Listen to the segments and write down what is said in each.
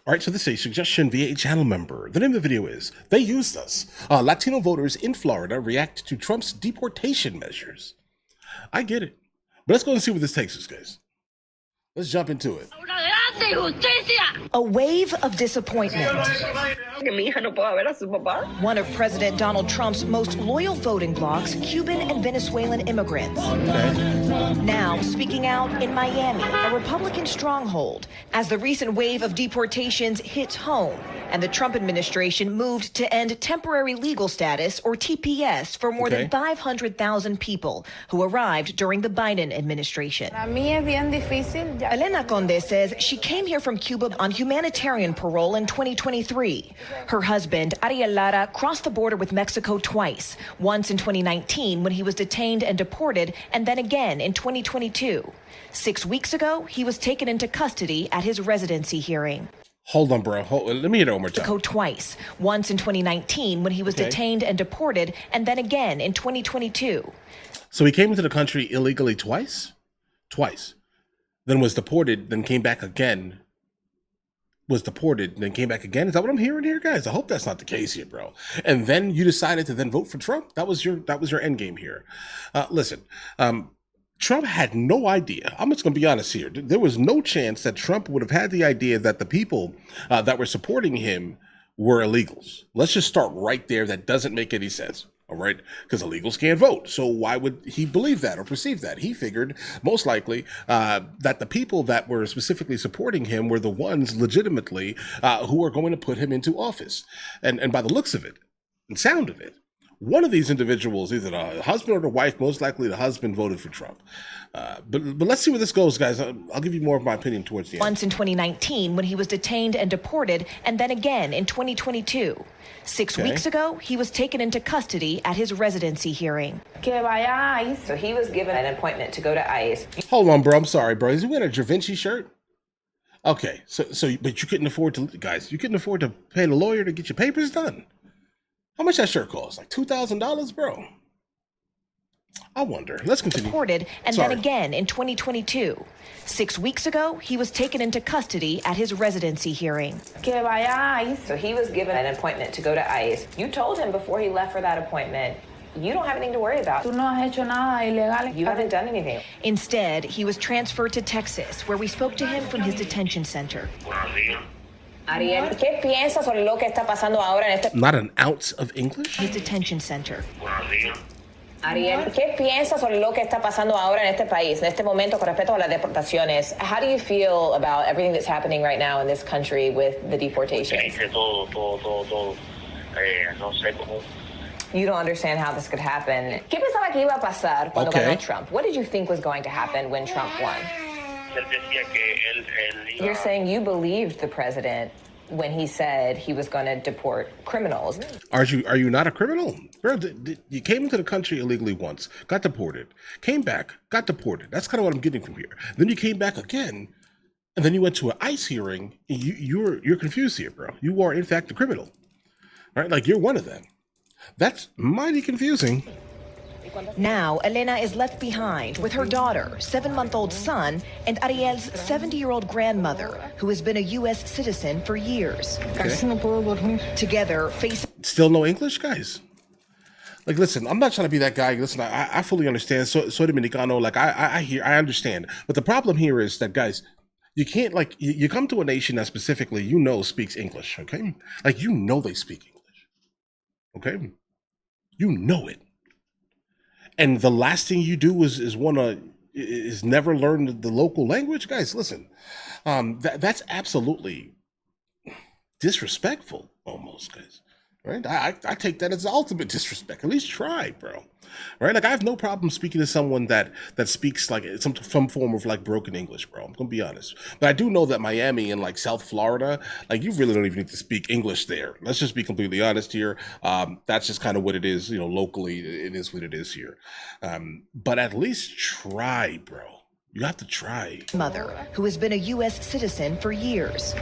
All right, so this is a suggestion via a channel member. The name of the video is, They Used Us. Latino voters in Florida react to Trump's deportation measures. I get it. But let's go and see where this takes us, guys. Let's jump into it. A wave of disappointment. One of President Donald Trump's most loyal voting blocs, Cuban and Venezuelan immigrants. Okay. Now speaking out in Miami, a Republican stronghold, as the recent wave of deportations hits home and the Trump administration moved to end temporary legal status, or TPS, for more than 500,000 people who arrived during the Biden administration. Elena Conde says she came here from Cuba on humanitarian parole in 2023. Her husband, Ariel Lara, crossed the border with Mexico twice, once in 2019 when he was detained and deported, and then again in 2022. 6 weeks ago, he was taken into custody at his residency hearing. Hold on, bro. Let me hear it one more time. Mexico twice, once in 2019 when he was detained and deported, and then again in 2022. So he came into the country illegally twice? Twice. Then was deported, then came back again. Was deported, then came back again. Is that what I'm hearing here, guys? I hope that's not the case here, bro. And then you decided to then vote for Trump? That was your end game here. Listen, Trump had no idea. I'm just going to be honest here. There was no chance that Trump would have had the idea that the people that were supporting him were illegals. Let's just start right there. That doesn't make any sense. All right, because illegals can't vote. So why would he believe that or perceive that? He figured most likely that the people that were specifically supporting him were the ones legitimately who are going to put him into office. And by the looks of it and sound of it, one of these individuals, either the husband or the wife, most likely the husband, voted for Trump. But let's see where this goes, guys. I'll give you more of my opinion towards the end. Once in 2019 when he was detained and deported, and then again in 2022. 6 weeks ago, he was taken into custody at his residency hearing. So he was given an appointment to go to ICE. Hold on, bro. I'm sorry, bro. Is he wearing a Da Vinci shirt? Okay, but you couldn't afford to, guys, you couldn't afford to pay the lawyer to get your papers done. How much that shirt cost? Like $2,000, bro? I wonder. Let's continue. Deported, and then again in 2022. 6 weeks ago, he was taken into custody at his residency hearing. So he was given an appointment to go to ICE. You told him before he left for that appointment, you don't have anything to worry about. You haven't done anything. Instead, he was transferred to Texas, where we spoke to him from his detention center. Ariel, ¿qué piensas sobre lo que está pasando ahora en este? Not an ounce of English? His detention center. Ariel, ¿qué piensas sobre lo que está pasando ahora en este país, en este momento con respecto a las deportaciones? How do you feel about everything that's happening right now in this country with the deportations? You don't understand how this could happen. ¿Qué pensaba que iba a pasar cuando ganó Trump? What did you think was going to happen when Trump won? You're saying you believed the president when he said he was going to deport criminals. Are you not a criminal? Bro, you came into the country illegally once, got deported, came back, got deported. That's kind of what I'm getting from here. Then you came back again, and then you went to an ICE hearing. And you're confused here, bro. You are, in fact, a criminal. Right? Like, you're one of them. That's mighty confusing. Now, Elena is left behind with her daughter, 7-month-old son, and Ariel's 70-year-old grandmother, who has been a U.S. citizen for years. Together, facing... Still no English, guys? Like, listen, I'm not trying to be that guy. Listen, I fully understand. Soy Dominicano, like, I understand. But the problem here is that, guys, you can't, like, you come to a nation that specifically, speaks English, okay? Like, they speak English, okay? You know it. And the last thing you do is never learn the local language, guys. Listen, that's absolutely disrespectful, almost, guys. Right? I take that as the ultimate disrespect. At least try, bro. Right? Like, I have no problem speaking to someone that speaks like some form of like broken English, bro. I'm gonna be honest. But I do know that Miami and like South Florida, like, you really don't even need to speak English there. Let's just be completely honest here. That's just kind of what it is, locally. It is what it is here. But at least try, bro. You have to try. Mother, who has been a U.S. citizen for years.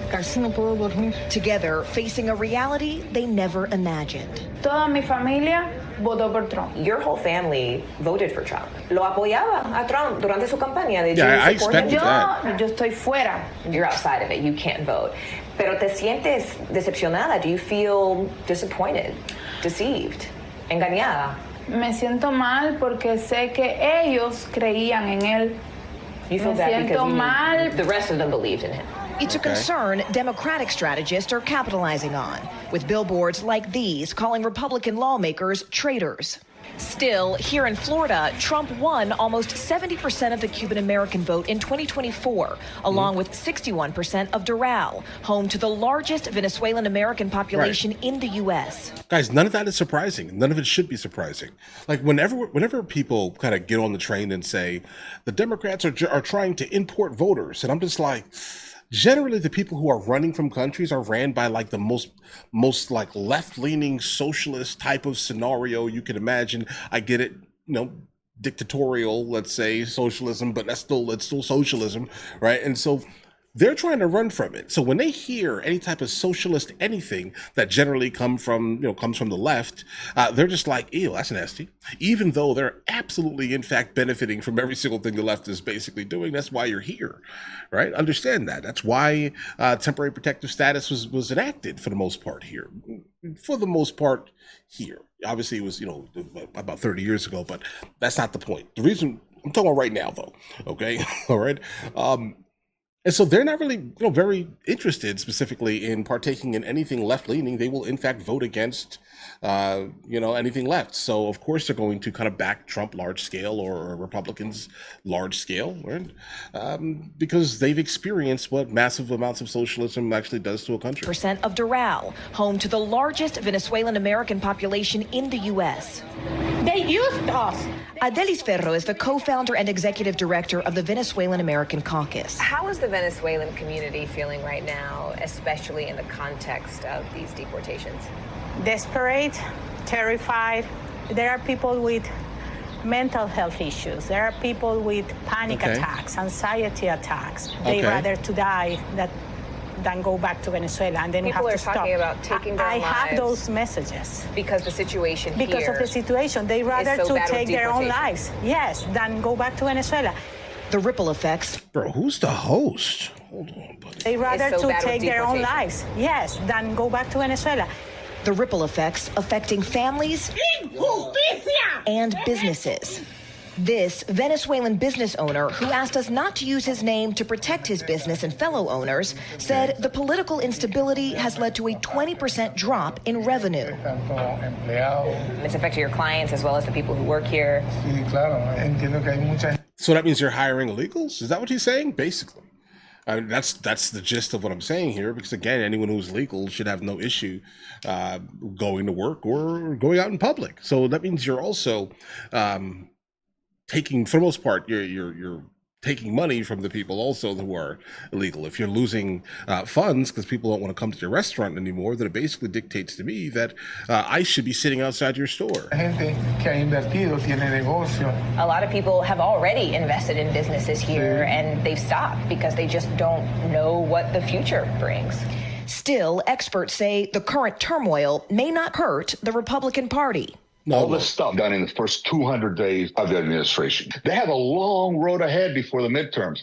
Together, facing a reality they never imagined. Toda mi familia votó por Trump. Your whole family voted for Trump. Lo apoyaba a Trump durante su campaña. I expected that. Yo estoy fuera. You're outside of it. You can't vote. Pero te sientes decepcionada? Do you feel disappointed, deceived, engañada? Me siento mal porque sé que ellos creían en él. You feel Me bad because siento mal. the rest of them believed in him. It's a concern Democratic strategists are capitalizing on, with billboards like these calling Republican lawmakers traitors. Still, here in Florida, Trump won almost 70% of the Cuban American vote in 2024, along with 61% of Doral, home to the largest Venezuelan American population in the U.S. Guys, none of that is surprising. None of it should be surprising. Like whenever people kind of get on the train and say the Democrats are trying to import voters, and I'm just like, generally the people who are running from countries are ran by like the most like left-leaning socialist type of scenario you can imagine. I get it, dictatorial, let's say socialism, but it's still socialism, right? And so they're trying to run from it. So when they hear any type of socialist anything that generally comes from the left, they're just like, ew, that's nasty. Even though they're absolutely, in fact, benefiting from every single thing the left is basically doing. That's why you're here, right? Understand that. That's why temporary protective status was enacted for the most part here. For the most part here. Obviously, it was, about 30 years ago, but that's not the point. The reason I'm talking about right now, though, okay? All right? And so they're not really, very interested specifically in partaking in anything left-leaning. They will, in fact, vote against, anything left. So, of course, they're going to kind of back Trump large scale or Republicans large scale, right? Because they've experienced what massive amounts of socialism actually does to a country. Percent of Doral, home to the largest Venezuelan American population in the U.S. They used us. Adelis Ferro is the co-founder and executive director of the Venezuelan American Caucus. How is the Venezuelan community feeling right now, especially in the context of these deportations? Desperate, terrified. There are people with mental health issues. There are people with panic attacks, anxiety attacks. They rather to die than go back to Venezuela, and then people have are to talking stop. about taking their I lives. have those messages. Because the situation Because here of the situation. They rather so to bad with take their own deportation. lives, yes, than go back to Venezuela. The ripple effects. Bro, who's the host? Hold on, buddy. They rather so to bad with take their own deportation. lives, yes, than go back to Venezuela. The ripple effects affecting families and businesses. This Venezuelan business owner, who asked us not to use his name to protect his business and fellow owners, said the political instability has led to a 20% drop in revenue. it's affecting your clients as well as the people who work here. So that means you're hiring illegals? Is that what he's saying? Basically. I mean, that's the gist of what I'm saying here, because again, anyone who's legal should have no issue going to work or going out in public. So that means you're also taking, for the most part, you're taking money from the people also who are illegal. If you're losing funds because people don't want to come to your restaurant anymore, then it basically dictates to me that I should be sitting outside your store. A lot of people have already invested in businesses here and they've stopped because they just don't know what the future brings. Still, experts say the current turmoil may not hurt the Republican Party. All this stuff done in the first 200 days of the administration. They have a long road ahead before the midterms.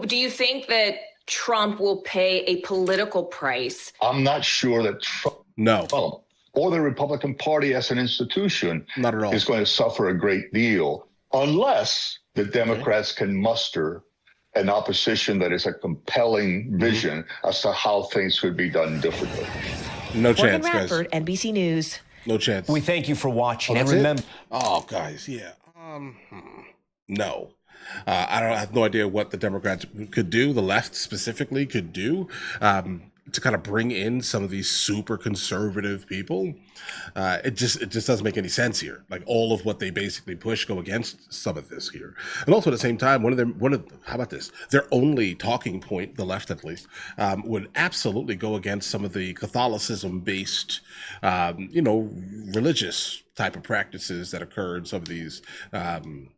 Do you think that Trump will pay a political price? I'm not sure that Trump or the Republican Party as an institution Not at all. is going to suffer a great deal unless the Democrats can muster an opposition that is a compelling vision as to how things could be done differently. No Morgan chance, guys. Radford, NBC News. No chance. We thank you for watching. Oh, And that's it? remember. Oh, guys, yeah. No. I have no idea what the Democrats could do, the left specifically could do, to kind of bring in some of these super conservative people. It just doesn't make any sense here. Like all of what they basically push go against some of this here. And also at the same time, how about this? Their only talking point, the left at least, would absolutely go against some of the Catholicism based, religious type of practices that occur in some of these,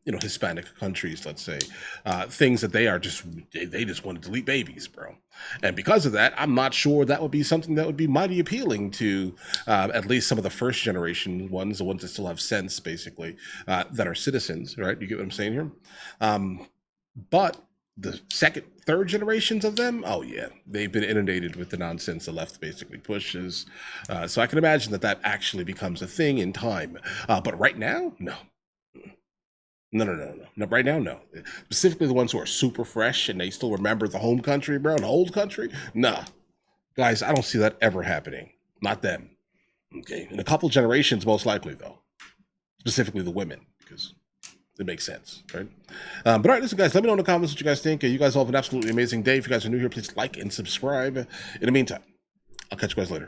Hispanic countries, let's say, things that they just want to delete babies, bro. And because of that, I'm not sure that would be something that would be mighty appealing to at least some of the first generation ones, the ones that still have sense, basically, that are citizens, right? You get what I'm saying here? But the second, third generations of them, oh yeah, they've been inundated with the nonsense the left basically pushes. So I can imagine that actually becomes a thing in time. But right now, no. No. Right now, no. Specifically the ones who are super fresh and they still remember the home country, bro, the old country. Nah. Guys, I don't see that ever happening. Not them. Okay. In a couple generations, most likely, though. Specifically the women, because it makes sense, right? But all right, listen, guys, let me know in the comments what you guys think. You guys all have an absolutely amazing day. If you guys are new here, please like and subscribe. In the meantime, I'll catch you guys later.